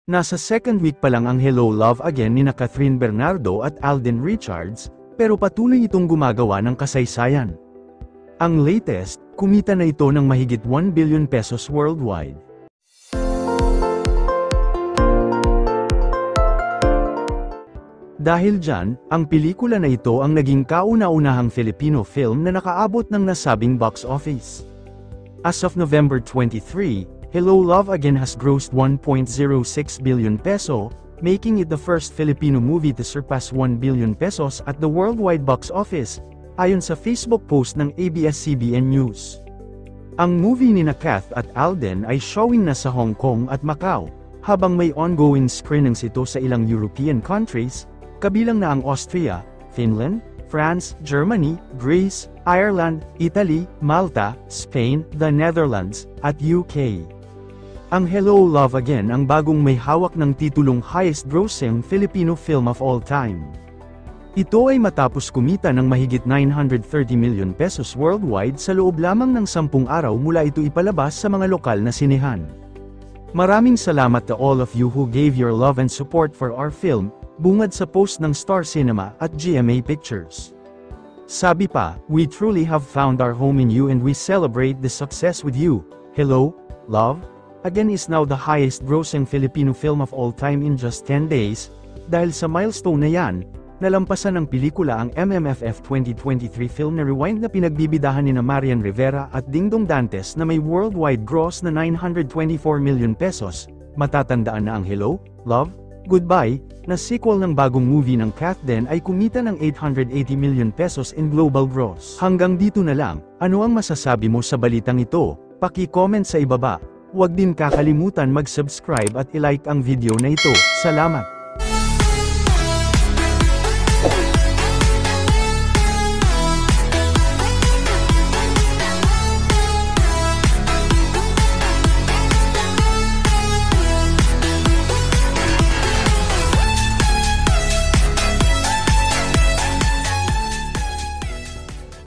Nasa second week pa lang ang Hello Love Again nina Catherine Bernardo at Alden Richards, pero patuloy itong gumagawa ng kasaysayan. Ang latest, kumita na ito ng mahigit 1 billion pesos worldwide. Dahil dyan, ang pelikula na ito ang naging kauna-unahang Filipino film na nakaabot ng nasabing box office. As of November 23, Hello Love Again has grossed 1.06 billion peso, making it the first Filipino movie to surpass 1 billion pesos at the worldwide box office, ayon sa Facebook post ng ABS-CBN News. Ang movie nina Kath at Alden ay showing na sa Hong Kong at Macau, habang may ongoing screenings ito sa ilang European countries, kabilang na ang Austria, Finland, France, Germany, Greece, Ireland, Italy, Malta, Spain, the Netherlands, at UK. Ang Hello Love Again ang bagong may hawak ng titulong highest-grossing Filipino film of all time. Ito ay matapos kumita ng mahigit 930 million pesos worldwide sa loob lamang ng 10 araw mula ito ipalabas sa mga lokal na sinehan. Maraming salamat to all of you who gave your love and support for our film, bungad sa post ng Star Cinema at GMA Pictures. Sabi pa, we truly have found our home in you and we celebrate the success with you. Hello, Love Again is now the highest-grossing Filipino film of all time in just 10 days, dahil sa milestone na yan, nalampasan ng pelikula ang MMFF 2023 film na Rewind na pinagbibidahan nina Marian Rivera at Dingdong Dantes na may worldwide gross na 924 million pesos. Matatandaan na ang Hello, Love, Goodbye, na sequel ng bagong movie ng Kath din ay kumita ng 880 million pesos in global gross. Hanggang dito na lang, ano ang masasabi mo sa balitang ito? Paki-comment sa ibaba. Huwag din kakalimutan mag-subscribe at i-like ang video na ito. Salamat!